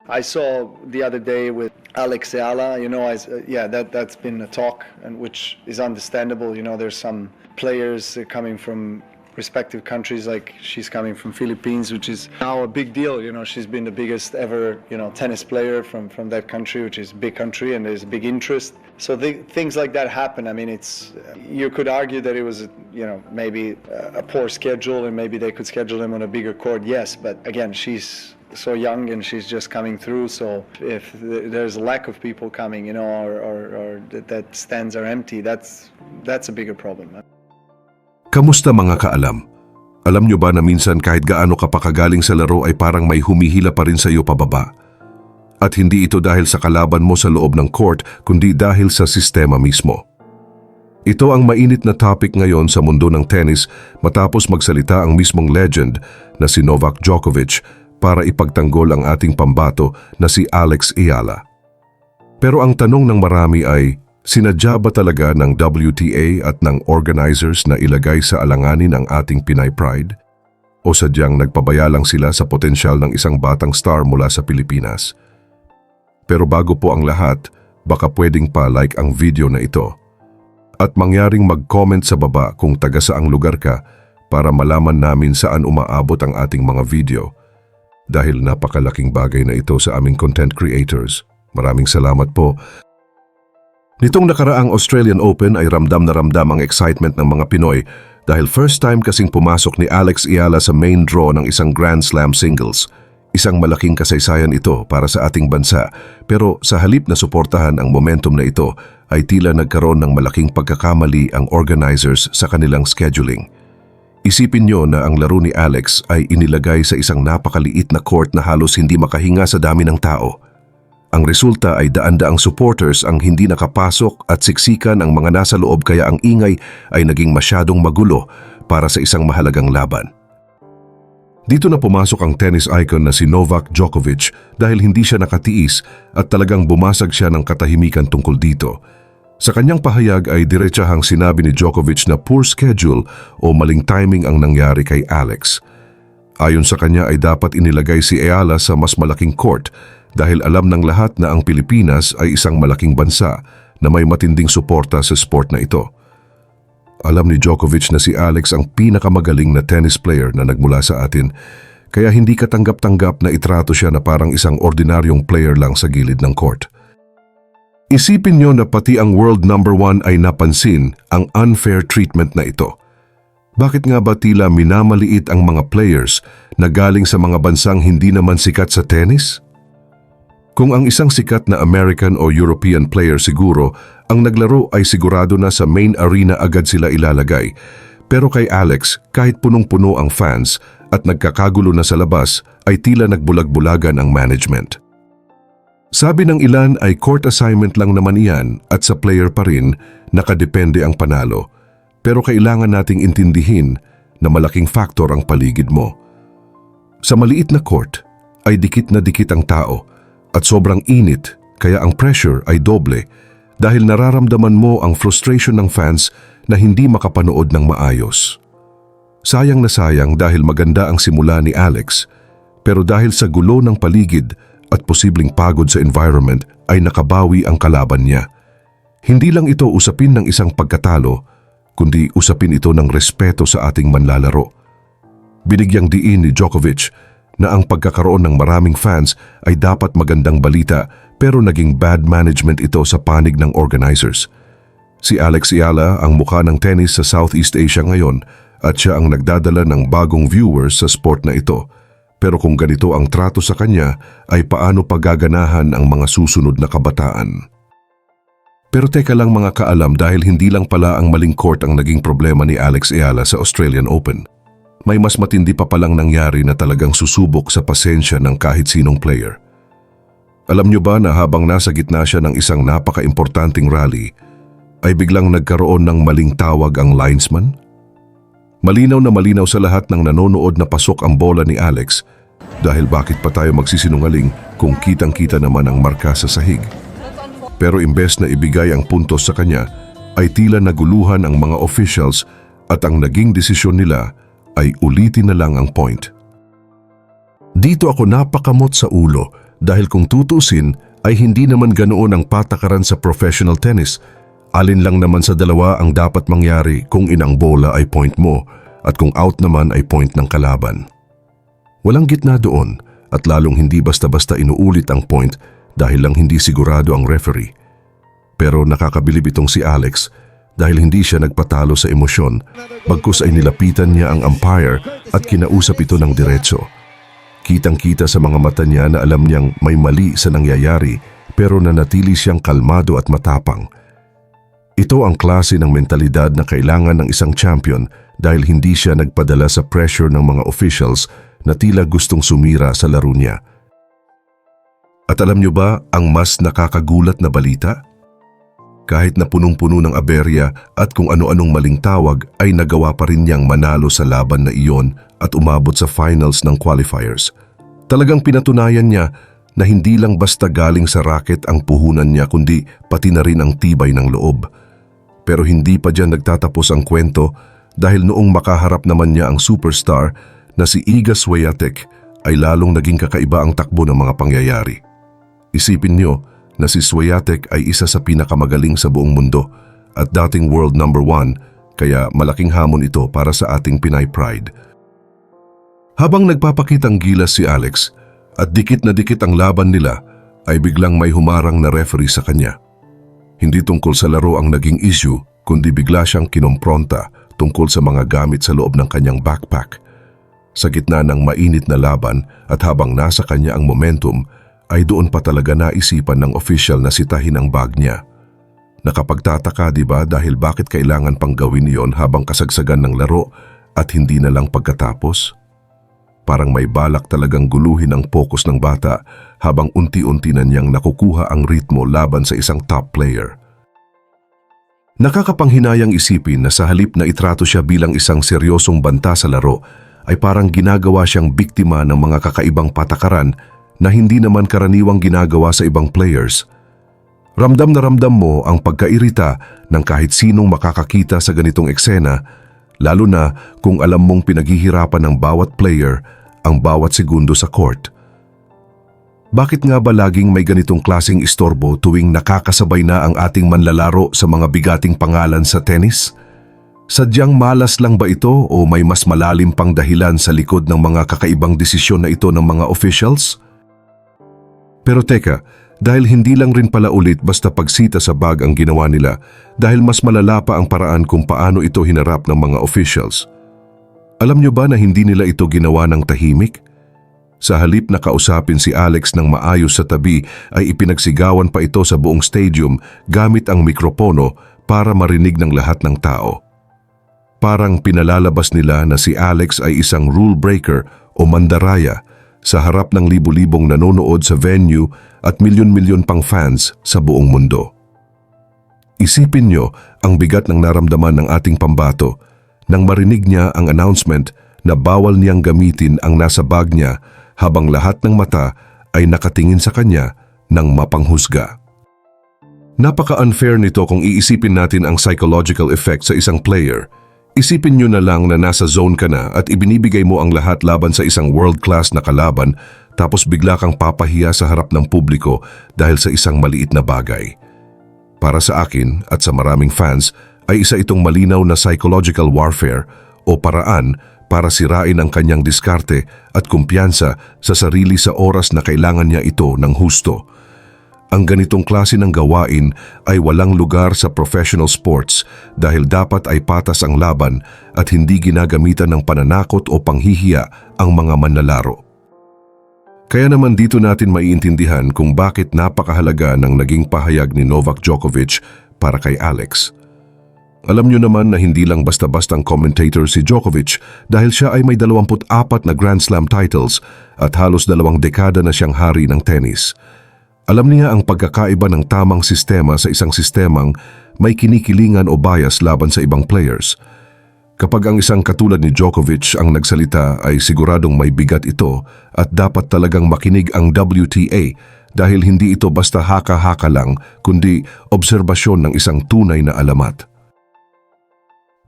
I saw the other day with Alex Ayala, that's been a talk, and which is understandable. There's some players coming from respective countries, like she's coming from Philippines, which is now a big deal. She's been the biggest ever, tennis player from that country, which is a big country, and there's big interest. So things like that happen. I mean, you could argue that it was, maybe a poor schedule, and maybe they could schedule him on a bigger court. Yes, but again, she's so young and she's just coming through. So if there's a lack of people coming, or that stands are empty, that's a bigger problem. Kamusta mga kaalam? Alam nyo ba na minsan kahit gaano ka pa kagaling sa laro ay parang may humihila pa rin sa iyo pababa? At hindi ito dahil sa kalaban mo sa loob ng court, kundi dahil sa sistema mismo. Ito ang mainit na topic ngayon sa mundo ng tennis matapos magsalita ang mismong legend na si Novak Djokovic para ipagtanggol ang ating pambato na si Alex Ayala. Pero ang tanong ng marami ay, sinadya ba talaga ng WTA at ng organizers na ilagay sa alanganin ang ating Pinay pride? O sadyang nagpabaya lang sila sa potensyal ng isang batang star mula sa Pilipinas? Pero bago po ang lahat, baka pwedeng pa-like ang video na ito. At mangyaring mag-comment sa baba kung taga saang lugar ka para malaman namin saan umaabot ang ating mga video. Dahil napakalaking bagay na ito sa aming content creators. Maraming salamat po. Nitong nakaraang Australian Open ay ramdam na ramdam ang excitement ng mga Pinoy dahil first time kasing pumasok ni Alex Ayala sa main draw ng isang Grand Slam singles. Isang malaking kasaysayan ito para sa ating bansa, pero sa halip na suportahan ang momentum na ito ay tila nagkaroon ng malaking pagkakamali ang organizers sa kanilang scheduling. Isipin nyo na ang laro ni Alex ay inilagay sa isang napakaliit na court na halos hindi makahinga sa dami ng tao. Ang resulta ay daan-daang supporters ang hindi nakapasok at siksikan ang mga nasa loob kaya ang ingay ay naging masyadong magulo para sa isang mahalagang laban. Dito na pumasok ang tennis icon na si Novak Djokovic dahil hindi siya nakatiis at talagang bumasag siya ng katahimikan tungkol dito. Sa kanyang pahayag ay diretsahang sinabi ni Djokovic na poor schedule o maling timing ang nangyari kay Alex. Ayon sa kanya ay dapat inilagay si Ayala sa mas malaking court dahil alam ng lahat na ang Pilipinas ay isang malaking bansa na may matinding suporta sa sport na ito. Alam ni Djokovic na si Alex ang pinakamagaling na tennis player na nagmula sa atin, kaya hindi katanggap-tanggap na itrato siya na parang isang ordinaryong player lang sa gilid ng court. Isipin niyo na pati ang world number 1 ay napansin ang unfair treatment na ito. Bakit nga ba tila minamaliit ang mga players na galing sa mga bansang hindi naman sikat sa tennis? Kung ang isang sikat na American o European player siguro, ang naglaro ay sigurado na sa main arena agad sila ilalagay. Pero kay Alex, kahit punong-puno ang fans at nagkakagulo na sa labas, ay tila nagbulag-bulagan ang management. Sabi ng ilan ay court assignment lang naman iyan at sa player pa rin nakadepende ang panalo. Pero kailangan nating intindihin na malaking faktor ang paligid mo. Sa maliit na court ay dikit na dikit ang tao at sobrang init kaya ang pressure ay doble dahil nararamdaman mo ang frustration ng fans na hindi makapanood ng maayos. Sayang na sayang dahil maganda ang simula ni Alex, pero dahil sa gulo ng paligid at posibleng pagod sa environment ay nakabawi ang kalaban niya. Hindi lang ito usapin ng isang pagkatalo, kundi usapin ito ng respeto sa ating manlalaro. Binigyang diin ni Djokovic na ang pagkakaroon ng maraming fans ay dapat magandang balita pero naging bad management ito sa panig ng organizers. Si Alex Ayala ang mukha ng tennis sa Southeast Asia ngayon at siya ang nagdadala ng bagong viewers sa sport na ito. Pero kung ganito ang trato sa kanya ay paano pagaganahan ang mga susunod na kabataan? Pero teka lang mga kaalam dahil hindi lang pala ang maling court ang naging problema ni Alex Ayala sa Australian Open. May mas matindi pa palang nangyari na talagang susubok sa pasensya ng kahit sinong player. Alam nyo ba na habang nasa gitna siya ng isang napaka-importanting rally, ay biglang nagkaroon ng maling tawag ang linesman? Malinaw na malinaw sa lahat ng nanonood na pasok ang bola ni Alex dahil bakit pa tayo magsisinungaling kung kitang-kita naman ang marka sa sahig. Pero imbes na ibigay ang puntos sa kanya, ay tila naguluhan ang mga officials at ang naging desisyon nila ay ulitin na lang ang point. Dito ako napakamot sa ulo dahil kung tutusin ay hindi naman ganoon ang patakaran sa professional tennis. Alin lang naman sa dalawa ang dapat mangyari kung inang bola ay point mo at kung out naman ay point ng kalaban. Walang gitna doon at lalong hindi basta-basta inuulit ang point dahil lang hindi sigurado ang referee. Pero nakakabilib itong si Alex dahil hindi siya nagpatalo sa emosyon, bagkus ay nilapitan niya ang umpire at kinausap ito ng diretso. Kitang-kita sa mga mata niya na alam niyang may mali sa nangyayari pero nanatili siyang kalmado at matapang. Ito ang klase ng mentalidad na kailangan ng isang champion dahil hindi siya nagpadala sa pressure ng mga officials na tila gustong sumira sa laro niya. At alam niyo ba ang mas nakakagulat na balita? Kahit na punong-puno ng aberya at kung ano-anong maling tawag ay nagawa pa rin niyang manalo sa laban na iyon at umabot sa finals ng qualifiers. Talagang pinatunayan niya na hindi lang basta galing sa racket ang puhunan niya kundi pati na rin ang tibay ng loob. Pero hindi pa dyan nagtatapos ang kwento dahil noong makaharap naman niya ang superstar na si Iga Swiatek ay lalong naging kakaiba ang takbo ng mga pangyayari. Isipin niyo na si Swiatek ay isa sa pinakamagaling sa buong mundo at dating world number 1 kaya malaking hamon ito para sa ating Pinay Pride. Habang nagpapakitang gilas si Alex at dikit na dikit ang laban nila ay biglang may humarang na referee sa kanya. Hindi tungkol sa laro ang naging issue, kundi bigla siyang kinompronta tungkol sa mga gamit sa loob ng kanyang backpack. Sa gitna ng mainit na laban at habang nasa kanya ang momentum, ay doon pa talaga naisipan ng official na sitahin ang bag niya. Nakapagtataka diba dahil bakit kailangan pang gawin iyon habang kasagsagan ng laro at hindi na lang pagkatapos? Parang may balak talagang guluhin ang focus ng bata habang unti-unti na niyang nakukuha ang ritmo laban sa isang top player. Nakakapanghinayang isipin na sa halip na itrato siya bilang isang seryosong banta sa laro, ay parang ginagawa siyang biktima ng mga kakaibang patakaran na hindi naman karaniwang ginagawa sa ibang players. Ramdam na ramdam mo ang pagkairita ng kahit sinong makakakita sa ganitong eksena, lalo na kung alam mong pinaghihirapan ng bawat player ang bawat segundo sa court. Bakit nga ba laging may ganitong klaseng istorbo tuwing nakakasabay na ang ating manlalaro sa mga bigating pangalan sa tennis? Sadyang malas lang ba ito o may mas malalim pang dahilan sa likod ng mga kakaibang desisyon na ito ng mga officials? Pero teka, dahil hindi lang rin pala ulit basta pagsita sa bag ang ginawa nila, dahil mas malala pa ang paraan kung paano ito hinarap ng mga officials. Alam nyo ba na hindi nila ito ginawa ng tahimik? Sa halip na kausapin si Alex ng maayos sa tabi ay ipinagsigawan pa ito sa buong stadium gamit ang mikropono para marinig ng lahat ng tao. Parang pinalalabas nila na si Alex ay isang rule breaker o mandaraya sa harap ng libu-libong nanonood sa venue at milyon-milyon pang fans sa buong mundo. Isipin nyo ang bigat ng naramdaman ng ating pambato nang marinig niya ang announcement na bawal niyang gamitin ang nasa bag niya habang lahat ng mata ay nakatingin sa kanya ng mapanghusga. Napaka-unfair nito kung iisipin natin ang psychological effect sa isang player. Isipin nyo na lang na nasa zone ka na at ibinibigay mo ang lahat laban sa isang world-class na kalaban tapos bigla kang papahiya sa harap ng publiko dahil sa isang maliit na bagay. Para sa akin at sa maraming fans ay isa itong malinaw na psychological warfare o paraan para sirain ang kanyang diskarte at kumpiyansa sa sarili sa oras na kailangan niya ito ng husto. Ang ganitong klase ng gawain ay walang lugar sa professional sports dahil dapat ay patas ang laban at hindi ginagamitan ng pananakot o panghihiya ang mga manlalaro. Kaya naman dito natin maiintindihan kung bakit napakahalaga ng naging pahayag ni Novak Djokovic para kay Alex. Alam nyo naman na hindi lang basta-bastang commentator si Djokovic dahil siya ay may 24 na Grand Slam titles at halos 2 dekada na siyang hari ng tennis. Alam niya ang pagkakaiba ng tamang sistema sa isang sistemang may kinikilingan o bias laban sa ibang players. Kapag ang isang katulad ni Djokovic ang nagsalita ay siguradong may bigat ito at dapat talagang makinig ang WTA dahil hindi ito basta haka-haka lang kundi obserbasyon ng isang tunay na alamat.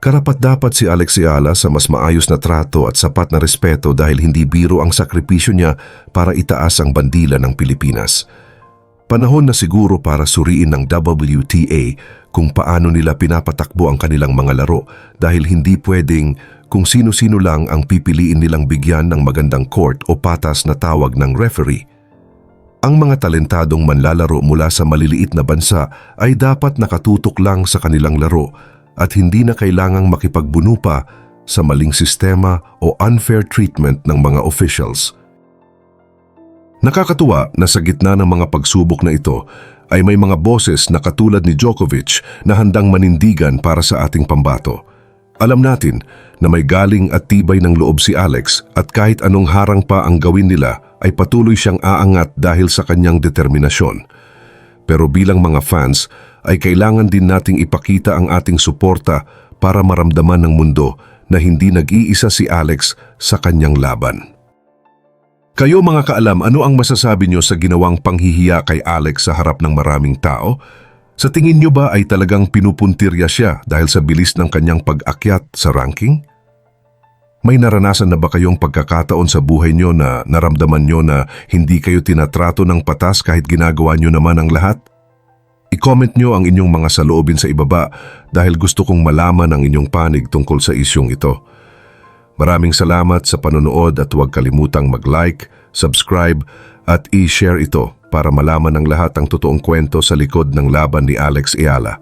Karapat-dapat si Alex Ayala sa mas maayos na trato at sapat na respeto dahil hindi biro ang sakripisyo niya para itaas ang bandila ng Pilipinas. Panahon na siguro para suriin ng WTA kung paano nila pinapatakbo ang kanilang mga laro dahil hindi pwedeng kung sino-sino lang ang pipiliin nilang bigyan ng magandang court o patas na tawag ng referee. Ang mga talentadong manlalaro mula sa maliliit na bansa ay dapat nakatutok lang sa kanilang laro at hindi na kailangang makipagbuno pa sa maling sistema o unfair treatment ng mga officials. Nakakatuwa na sa gitna ng mga pagsubok na ito ay may mga boses na katulad ni Djokovic na handang manindigan para sa ating pambato. Alam natin na may galing at tibay ng loob si Alex at kahit anong harang pa ang gawin nila ay patuloy siyang aangat dahil sa kanyang determinasyon. Pero bilang mga fans ay kailangan din nating ipakita ang ating suporta para maramdaman ng mundo na hindi nag-iisa si Alex sa kanyang laban. Kayo mga kaalam, ano ang masasabi nyo sa ginawang panghihiya kay Alex sa harap ng maraming tao? Sa tingin nyo ba ay talagang pinupuntirya siya dahil sa bilis ng kanyang pag-akyat sa ranking? May naranasan na ba kayong pagkakataon sa buhay nyo na naramdaman nyo na hindi kayo tinatrato ng patas kahit ginagawa nyo naman ang lahat? I-comment nyo ang inyong mga saloobin sa ibaba dahil gusto kong malaman ang inyong panig tungkol sa isyong ito. Maraming salamat sa panonood at huwag kalimutang mag-like, subscribe at i-share ito para malaman ng lahat ang totoong kwento sa likod ng laban ni Alex Ayala.